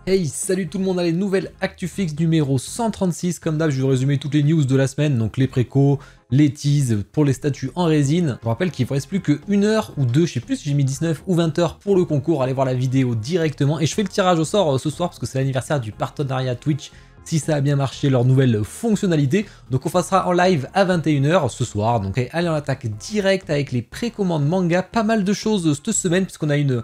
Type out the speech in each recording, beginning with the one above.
Hey, salut tout le monde, allez, nouvelle ActuFix numéro 136. Comme d'hab, je vais résumer toutes les news de la semaine, donc les précos, les teases pour les statues en résine. Je vous rappelle qu'il ne reste plus que 1 heure ou 2, je sais plus si j'ai mis 19 ou 20 heures pour le concours. Allez voir la vidéo directement. Et je fais le tirage au sort ce soir parce que c'est l'anniversaire du partenariat Twitch. Si ça a bien marché, leur nouvelle fonctionnalité. Donc on passera en live à 21 h ce soir. Donc allez, on attaque direct avec les précommandes manga. Pas mal de choses cette semaine puisqu'on a une...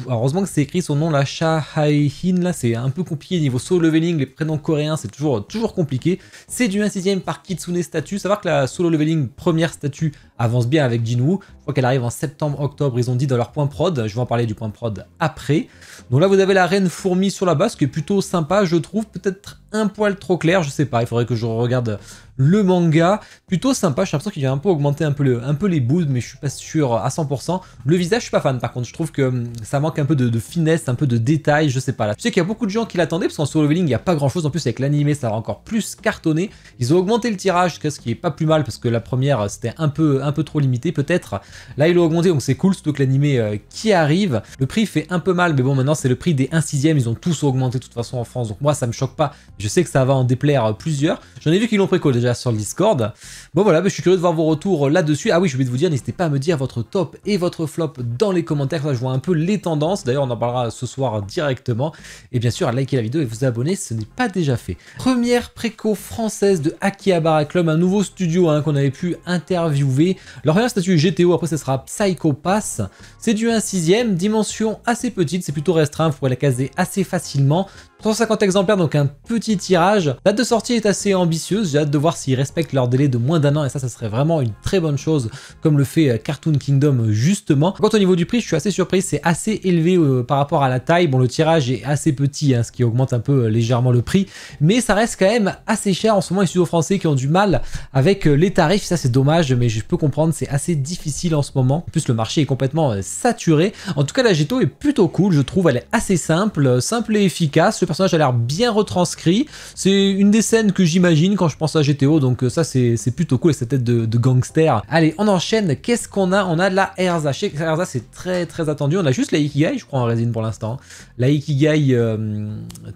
Heureusement que c'est écrit son nom là, Cha Hae-hin, là c'est un peu compliqué niveau solo leveling, les prénoms coréens c'est toujours compliqué. C'est du 1/6 par Kitsune Statue, savoir que la solo leveling première statue avance bien avec Jinwoo, je crois qu'elle arrive en septembre-octobre, ils ont dit dans leur point prod, je vais en parler du point prod après. Donc là vous avez la reine fourmi sur la base, qui est plutôt sympa je trouve, peut-être un poil trop clair, je sais pas, il faudrait que je regarde le manga, plutôt sympa, j'ai l'impression qu'il va un peu augmenter un peu les boules, mais je suis pas sûr à 100%. Le visage je suis pas fan par contre, je trouve que ça manque un peu de finesse, un peu de détail, je sais pas là. Je sais qu'il y a beaucoup de gens qui l'attendaient, parce qu'en solo leveling il n'y a pas grand chose, en plus avec l'animé ça va encore plus cartonné. Ils ont augmenté le tirage, ce qui est pas plus mal, parce que la première c'était un peu trop limité peut-être. Là ils l'ont augmenté, donc c'est cool, surtout que l'animé qui arrive. Le prix fait un peu mal, mais bon maintenant c'est le prix des 1/6, ils ont tous augmenté de toute façon en France, donc moi ça me choque pas. Je sais que ça va en déplaire plusieurs. J'en ai vu qui l'ont préco déjà sur le Discord. Bon voilà, je suis curieux de voir vos retours là-dessus. Ah oui, je voulais vous dire, n'hésitez pas à me dire votre top et votre flop dans les commentaires. Là, je vois un peu les tendances. D'ailleurs, on en parlera ce soir directement. Et bien sûr, à liker la vidéo et vous abonner, ce n'est pas déjà fait. Première préco française de Akihabara Club, un nouveau studio qu'on avait pu interviewer. Leur première statut GTO, après ce sera Psycho Pass. C'est du 1/6, dimension assez petite, c'est plutôt restreint, vous pourrez la caser assez facilement. 350 exemplaires, donc un petit tirage. La date de sortie est assez ambitieuse, j'ai hâte de voir s'ils respectent leur délai de moins d'1 an, et ça serait vraiment une très bonne chose, comme le fait Cartoon Kingdom justement. Quant au niveau du prix, je suis assez surpris, c'est assez élevé par rapport à la taille. Bon, le tirage est assez petit, ce qui augmente un peu légèrement le prix, mais ça reste quand même assez cher en ce moment. Les studios français qui ont du mal avec les tarifs, ça c'est dommage, mais je peux comprendre, c'est assez difficile en ce moment. En plus, le marché est complètement saturé. En tout cas, la GTO est plutôt cool, je trouve, elle est assez simple et efficace. Le personnage a l'air bien retranscrit. C'est une des scènes que j'imagine quand je pense à GTO, donc ça c'est plutôt cool avec cette tête de gangster. Allez, on enchaîne. Qu'est-ce qu'on a? On a de la Erza. Je sais que la Erza c'est très attendu. On a juste la Ikigai, je crois, en résine pour l'instant. La Ikigai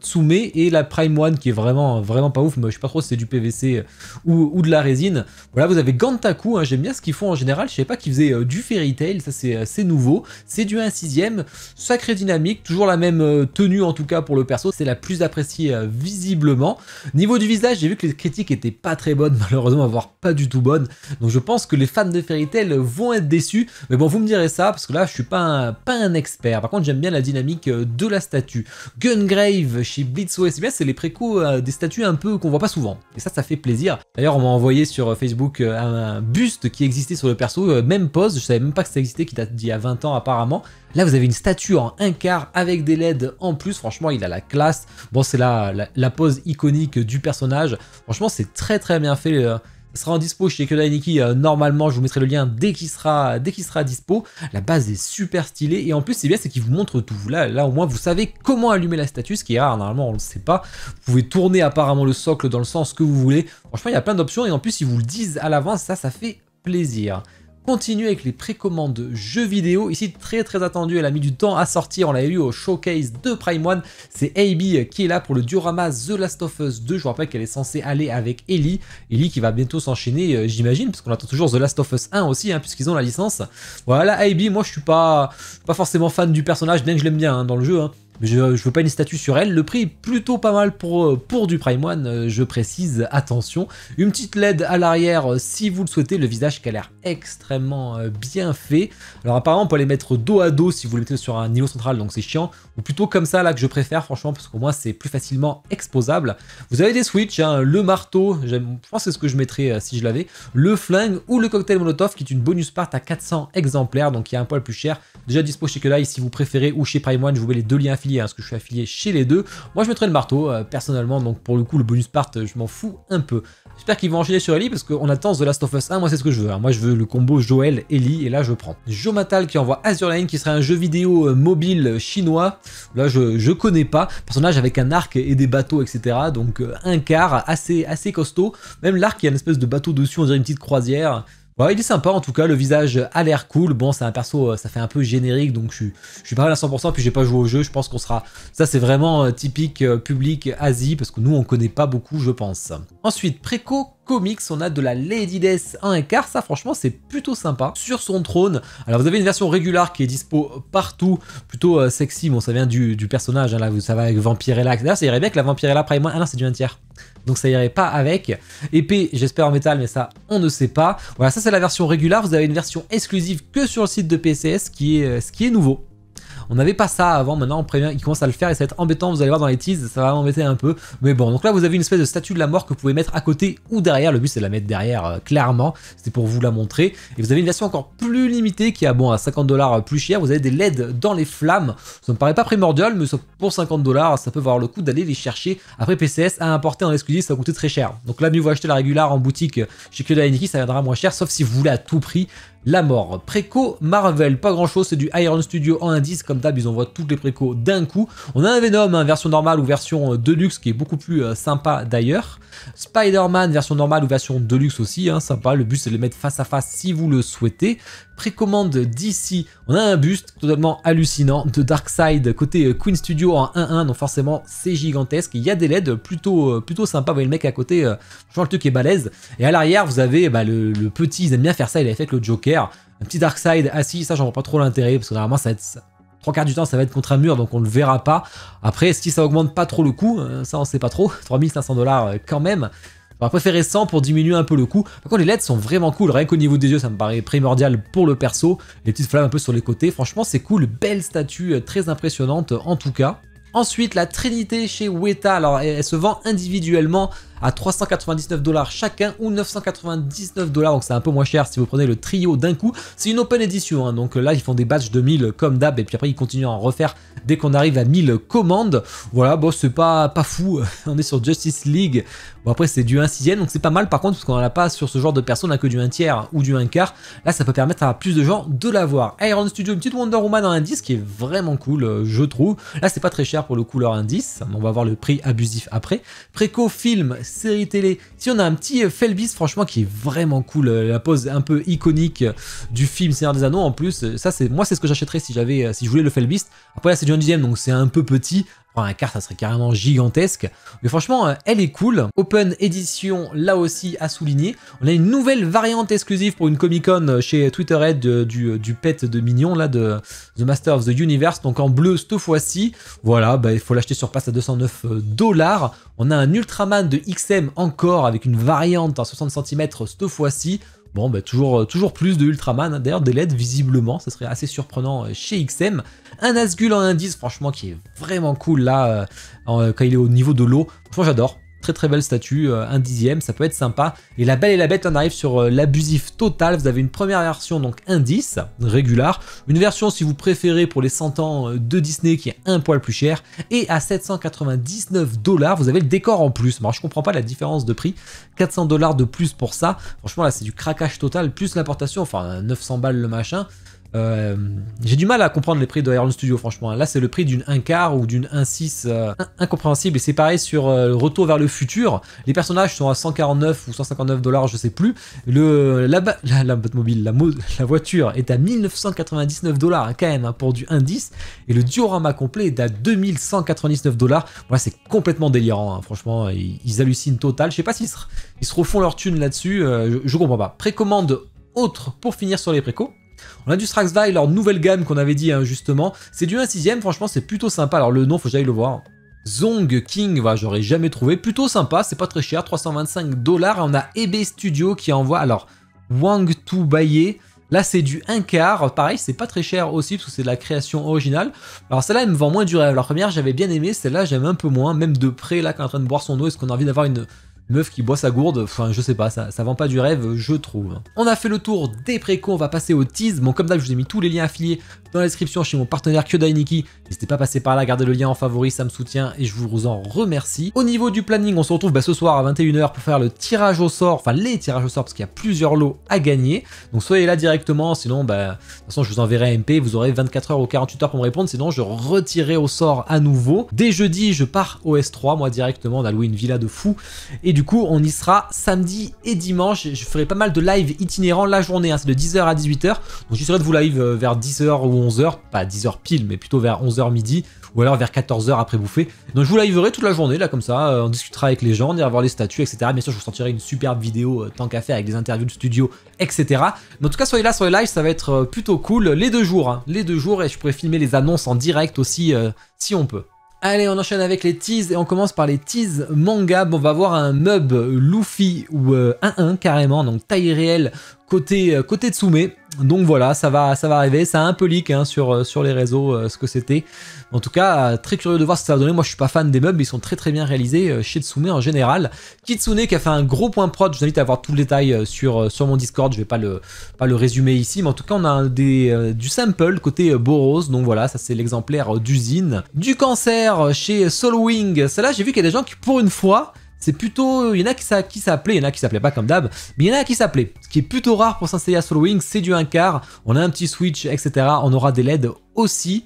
Tsume et la Prime One qui est vraiment pas ouf. Mais je sais pas trop si c'est du PVC ou de la résine. Voilà, vous avez Gantaku. J'aime bien ce qu'ils font en général. Je savais pas qu'ils faisaient du Fairy Tail. Ça c'est nouveau. C'est du 1/6. Sacré dynamique. Toujours la même tenue en tout cas pour le perso. C'est la plus appréciée visiblement. Niveau du visage, j'ai vu que les critiques étaient pas très bonnes, malheureusement, voire pas du tout bonnes. Donc je pense que les fans de Fairy Tail vont être déçus. Mais bon, vous me direz ça, parce que là, je suis pas un expert. Par contre, j'aime bien la dynamique de la statue. Gungrave chez Blitz OSBS, c'est les précos des statues un peu qu'on voit pas souvent. Et ça fait plaisir. D'ailleurs, on m'a envoyé sur Facebook un buste qui existait sur le perso, même pose. Je savais même pas que ça existait, qui date d'il y a 20 ans apparemment. Là, vous avez une statue en 1/4 avec des LED en plus. Franchement, il a la classe. Bon, c'est la pose iconique du personnage. Franchement, c'est très bien fait. Ça sera en dispo chez Kyodai Nikki. Normalement, je vous mettrai le lien dès qu'il sera dispo. La base est super stylée. Et en plus, c'est bien, c'est qu'il vous montre tout. Là, au moins, vous savez comment allumer la statue, ce qui est rare. Normalement, on ne le sait pas. Vous pouvez tourner apparemment le socle dans le sens que vous voulez. Franchement, il y a plein d'options. Et en plus, ils vous le disent à l'avance. Ça fait plaisir. Continue avec les précommandes jeux vidéo. Ici, très attendu, elle a mis du temps à sortir. On l'avait eu au showcase de Prime One. C'est AB qui est là pour le diorama The Last of Us 2. Je vous rappelle qu'elle est censée aller avec Ellie. Ellie qui va bientôt s'enchaîner, j'imagine, parce qu'on attend toujours The Last of Us 1 aussi, puisqu'ils ont la licence. Voilà, AB, moi je suis pas forcément fan du personnage, bien que je l'aime bien dans le jeu. Mais je veux pas une statue sur elle. Le prix est plutôt pas mal pour du Prime One, je précise, attention. Une petite LED à l'arrière si vous le souhaitez. Le visage qui a l'air extrêmement bien fait. Alors apparemment on peut les mettre dos à dos si vous le mettez sur un niveau central, donc c'est chiant. Ou plutôt comme ça là que je préfère franchement, parce qu'au moins c'est plus facilement exposable. Vous avez des switches, le marteau, je pense que c'est ce que je mettrais si je l'avais. Le flingue ou le cocktail molotov qui est une bonus part à 400 exemplaires, donc il y a un poil plus cher. Déjà dispo chez Kyodai si vous préférez, ou chez Prime One, je vous mets les deux liens parce que je suis affilié chez les deux. Moi je mettrais le marteau personnellement, donc pour le coup le bonus part je m'en fous un peu. J'espère qu'ils vont enchaîner sur Ellie parce qu'on attend The Last of Us 1, moi c'est ce que je veux. Moi je veux le combo Joel, Ellie, et là je prends. Jomatal qui envoie Azure Lane qui serait un jeu vidéo mobile chinois. Là je connais pas. Personnage avec un arc et des bateaux etc. Donc 1/4 assez costaud. Même l'arc il y a une espèce de bateau dessus, on dirait une petite croisière. Ouais, il est sympa en tout cas, le visage a l'air cool. Bon, c'est un perso, ça fait un peu générique, donc je suis pas mal à 100%, puis j'ai pas joué au jeu, je pense qu'on sera... Ça, c'est vraiment typique public Asie, parce que nous, on connaît pas beaucoup, je pense. Ensuite, préco comics, on a de la Lady Death en 1/4, ça franchement c'est plutôt sympa. Sur son trône, alors vous avez une version régulière qui est dispo partout, plutôt sexy, bon ça vient du personnage, hein, là ça va avec Vampirella, d'ailleurs ça irait bien que la Vampirella Prime 1, ah non c'est du 1/3. Donc ça irait pas avec. Épée, j'espère en métal, mais ça, on ne sait pas. Voilà, ça c'est la version régulière. Vous avez une version exclusive que sur le site de PCS, ce qui est nouveau. On n'avait pas ça avant, maintenant on prévient, il commence à le faire et ça va être embêtant, vous allez voir dans les teases, ça va m'embêter un peu. Mais bon, donc là vous avez une espèce de statue de la mort que vous pouvez mettre à côté ou derrière, le but c'est de la mettre derrière, clairement, c'est pour vous la montrer. Et vous avez une version encore plus limitée qui a, bon, à 50 $ plus cher, vous avez des LED dans les flammes, ça me paraît pas primordial, mais pour 50 $, ça peut valoir le coup d'aller les chercher. Après PCS à importer en exclusif, ça va coûter très cher. Donc là mieux vaut acheter la régulière en boutique chez Kyoda Niki, ça viendra moins cher, sauf si vous voulez à tout prix la mort. Préco Marvel, pas grand chose, c'est du Iron Studio en indice, comme d'hab, ils envoient toutes les précos d'un coup. On a un Venom, hein, version normale ou version Deluxe, qui est beaucoup plus sympa d'ailleurs. Spider-Man, version normale ou version Deluxe aussi, hein, sympa, le but c'est de les mettre face à face si vous le souhaitez. Précommande d'ici, on a un buste totalement hallucinant de Darkseid côté Queen Studio en 1-1, donc forcément c'est gigantesque. Il y a des LED plutôt sympa, vous voyez le mec à côté, franchement le truc est balèze. Et à l'arrière vous avez le petit, ils aiment bien faire ça, il avait fait avec le Joker, un petit Darkseid assis, ça j'en vois pas trop l'intérêt, parce que normalement ça va être... 3/4 du temps ça va être contre un mur donc on le verra pas. Après si ça augmente pas trop le coût, ça on sait pas trop, 3500 $ quand même. On va préférer 100 pour diminuer un peu le coût. Par contre les LED sont vraiment cool, rien qu'au niveau des yeux ça me paraît primordial pour le perso. Les petites flammes un peu sur les côtés, franchement c'est cool, belle statue, très impressionnante en tout cas. Ensuite la Trinité chez Weta, alors elle se vend individuellement à 399 $ chacun ou 999 $, donc c'est un peu moins cher si vous prenez le trio d'un coup. C'est une open edition, hein, donc là ils font des batchs de 1000 comme d'hab et puis après ils continuent à en refaire dès qu'on arrive à 1000 commandes. Voilà, bon c'est pas fou, on est sur Justice League, bon après c'est du 1/6, donc c'est pas mal par contre parce qu'on n'en a pas sur ce genre de personne, on a que du 1/3 ou du 1/4, là ça peut permettre à plus de gens de l'avoir. Iron Studio, une petite Wonder Woman en indice qui est vraiment cool je trouve, là c'est pas très cher pour le coup leur indice, on va voir le prix abusif après. Préco film, série télé, si on a un petit Felbis franchement qui est vraiment cool, la pose un peu iconique du film Seigneur des Anneaux en plus, ça c'est moi c'est ce que j'achèterais si je voulais le Felbis. Après là c'est du 1/10 donc c'est un peu petit, un quart ça serait carrément gigantesque, mais franchement elle est cool. Open édition là aussi à souligner, on a une nouvelle variante exclusive pour une Comic Con chez Twitterhead du pet de mignon là de The Master of the Universe, donc en bleu cette fois-ci. Voilà, bah, il faut l'acheter sur place à 209 $. On a un Ultraman de XM encore avec une variante en 60 cm cette fois-ci. Bon, bah, toujours plus de Ultraman, hein. D'ailleurs des LED visiblement, ça serait assez surprenant chez XM. Un Nazgul en indice, franchement qui est vraiment cool là, quand il est au niveau de l'eau. Franchement j'adore, très belle statue, 1/10, ça peut être sympa. Et la Belle et la Bête, on arrive sur l'abusif total, vous avez une première version donc 1/10, régulière, une version si vous préférez pour les 100 ans de Disney qui est un poil plus cher, et à 799 $, vous avez le décor en plus. Alors je comprends pas la différence de prix, 400 $ de plus pour ça, franchement là c'est du craquage total, plus l'importation, enfin 900 balles le machin. J'ai du mal à comprendre les prix de Iron Studio franchement, là c'est le prix d'une 1/4 ou d'une 1/6 incompréhensible, et c'est pareil sur Retour vers le futur, les personnages sont à 149 ou 159 $, je sais plus, la voiture est à 1999 $ quand même, hein, pour du 1/10, et le diorama complet est à 2199 $. Voilà, c'est complètement délirant, hein, franchement ils hallucinent total, je sais pas s'ils se refont leur thune là-dessus, je comprends pas. Précommande autre pour finir sur les précos. On a du Straxville, leur nouvelle gamme qu'on avait dit hein, justement, c'est du 1/6, franchement c'est plutôt sympa, alors le nom faut que j'aille le voir. Zong King, voilà, j'aurais jamais trouvé, plutôt sympa, c'est pas très cher, 325 $, et on a EB Studio qui envoie, alors Wang Tu Baye, là c'est du 1/4, pareil c'est pas très cher aussi parce que c'est de la création originale. Alors celle-là elle me vend moins du rêve, la première j'avais bien aimé, celle-là j'aime un peu moins, même de près là quand on est en train de boire son eau, est-ce qu'on a envie d'avoir une meuf qui boit sa gourde, enfin je sais pas, ça vend pas du rêve je trouve. On a fait le tour des précos, on va passer au tease. Bon comme d'hab je vous ai mis tous les liens affiliés dans la description chez mon partenaire Kyodai Nikki. N'hésitez pas à passer par là, gardez le lien en favori, ça me soutient et je vous en remercie. Au niveau du planning, on se retrouve ce soir à 21 h pour faire le tirage au sort, enfin les tirages au sort parce qu'il y a plusieurs lots à gagner. Donc soyez là directement, sinon de toute façon je vous enverrai un MP, vous aurez 24 h ou 48 h pour me répondre, sinon je retirerai au sort à nouveau. Dès jeudi, je pars au S3, moi directement, on a loué une villa de fou. Et du coup, on y sera samedi et dimanche. Je ferai pas mal de live itinérants la journée, hein, c'est de 10 h à 18 h. Donc j'essaierai de vous live vers 10 h ou 11 h, pas 10 h pile, mais plutôt vers 11 h midi, ou alors vers 14 h après bouffer. Donc je vous liverai toute la journée, là comme ça, on discutera avec les gens, on ira voir les statues, etc. Bien sûr, je vous sortirai une superbe vidéo tant qu'à faire avec des interviews de studio, etc. Mais en tout cas, soyez là sur les lives, ça va être plutôt cool. Les 2 jours, hein, les 2 jours, et je pourrai filmer les annonces en direct aussi, si on peut. Allez, on enchaîne avec les teases et on commence par les teases manga. Bon, on va voir un mub Luffy ou 1-1 carrément, donc taille réelle côté Tsume. Donc voilà, ça va arriver. Ça a un peu leak hein, sur les réseaux ce que c'était. En tout cas, très curieux de voir ce que ça va donner. Moi, je suis pas fan des meubles, ils sont très bien réalisés chez Tsume en général. Kitsune qui a fait un gros point prod. Je vous invite à voir tout le détail sur mon Discord. Je vais pas le résumer ici, mais en tout cas, on a du sample côté Boros. Donc voilà, ça c'est l'exemplaire d'usine. Du cancer chez Solwing. Celle-là, j'ai vu qu'il y a des gens qui, pour une fois, c'est plutôt, il y en a qui s'appelait, il y en a qui s'appelaient pas comme d'hab, mais il y en a qui s'appelaient. Ce qui est plutôt rare pour Saint Seiya Solwing, c'est du 1/4, on a un petit switch, etc. On aura des LED aussi.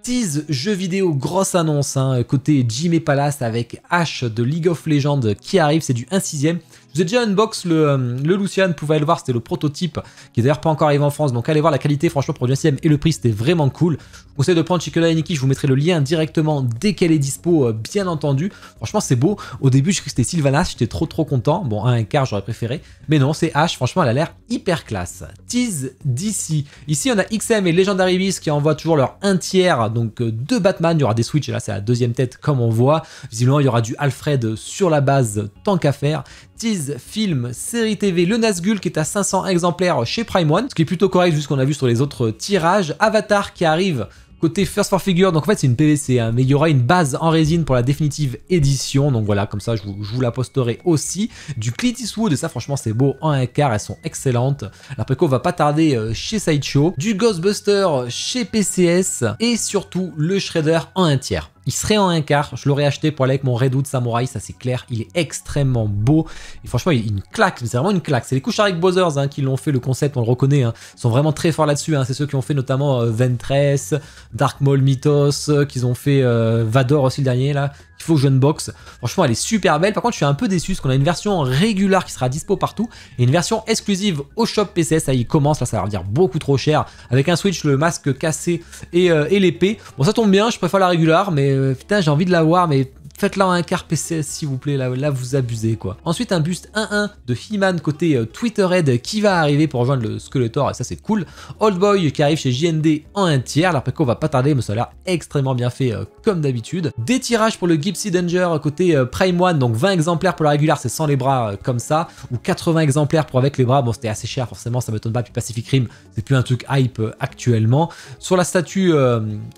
Tease jeu vidéo, grosse annonce, hein, côté Jime Palace avec Ash de League of Legends qui arrive, c'est du 1/6. Je vous ai déjà unbox le Lucian, vous pouvez aller le voir, c'était le prototype qui est d'ailleurs pas encore arrivé en France, donc allez voir la qualité, franchement pour du 1/6 et le prix c'était vraiment cool. Je vous conseille de prendre chez Kyodai Nikki, je vous mettrai le lien directement dès qu'elle est dispo, bien entendu. Franchement c'est beau, au début je croyais que c'était Sylvanas, j'étais trop content, bon 1/4 j'aurais préféré, mais non c'est Ash, franchement elle a l'air hyper classe. Tease d'ici, ici on a XM et Legendary Beast qui envoient toujours leur 1/3, donc 2 Batman, il y aura des Switch et là c'est la deuxième tête comme on voit, visiblement il y aura du Alfred sur la base tant qu'à faire. Tease, film, série TV, le Nazgul qui est à 500 exemplaires chez Prime One, ce qui est plutôt correct vu ce qu'on a vu sur les autres tirages. Avatar qui arrive côté First for Figure, donc en fait c'est une PVC, hein, mais il y aura une base en résine pour la définitive édition, donc voilà, comme ça je vous la posterai aussi. Du Clint Eastwood, et ça franchement c'est beau, en 1/4, elles sont excellentes. La préco va pas tarder chez Sideshow. Du Ghostbuster chez PCS, et surtout le Shredder en 1/3. Il serait en 1/4, je l'aurais acheté pour aller avec mon Redwood Samurai, ça c'est clair, il est extrêmement beau, et franchement il une claque, c'est vraiment une claque. C'est les Kucharek Brothers hein, qui l'ont fait, le concept on le reconnaît, hein. Ils sont vraiment très forts là-dessus, hein. C'est ceux qui ont fait notamment Ventress, Dark Maul Mythos, qu'ils ont fait Vador aussi le dernier là, qu'il faut que je unbox. Franchement elle est super belle, par contre je suis un peu déçu parce qu'on a une version régulière qui sera dispo partout, et une version exclusive au shop PCS, ça y commence, là ça va leur dire beaucoup trop cher, avec un Switch, le masque cassé et l'épée. Bon ça tombe bien, je préfère la régulière, mais putain j'ai envie de la voir, mais faites-la en 1/4 PCS s'il vous plaît, là vous abusez quoi. Ensuite un buste 1-1 de He-Man côté Twitterhead qui va arriver pour rejoindre le Skeletor, et ça c'est cool. Old Boy qui arrive chez JND en 1/3, la préco va pas tarder mais ça a l'air extrêmement bien fait comme d'habitude. Des tirages pour le Gypsy Danger côté Prime One, donc 20 exemplaires pour la régulière, c'est sans les bras comme ça, ou 80 exemplaires pour avec les bras, bon c'était assez cher forcément, ça m'étonne pas, puis Pacific Rim c'est plus un truc hype actuellement. Sur la statue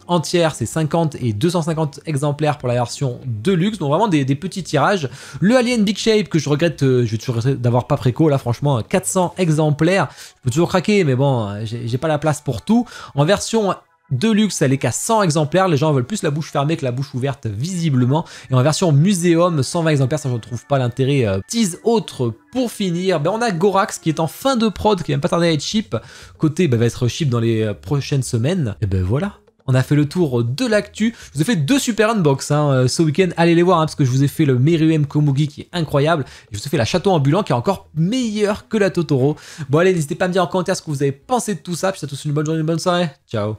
entière c'est 50 et 250 exemplaires pour la version Deluxe, donc vraiment des petits tirages. Le Alien Big Shape que je regrette, je vais toujours regretter d'avoir pas préco, là franchement 400 exemplaires, je peux toujours craquer mais bon j'ai pas la place pour tout. En version Deluxe, elle est qu'à 100 exemplaires, les gens veulent plus la bouche fermée que la bouche ouverte visiblement, et en version Muséum 120 exemplaires, ça je ne trouve pas l'intérêt. Tease autre pour finir, on a Gorax qui est en fin de prod, qui va pas tarder à être ship, côté va être ship dans les prochaines semaines, et voilà. On a fait le tour de l'actu. Je vous ai fait 2 super unbox hein, ce week-end. Allez les voir hein, parce que je vous ai fait le Meruem Komugi qui est incroyable. Et je vous ai fait la Château Ambulant qui est encore meilleure que la Totoro. Bon allez, n'hésitez pas à me dire en commentaire ce que vous avez pensé de tout ça. Puis à tous une bonne journée, une bonne soirée. Ciao.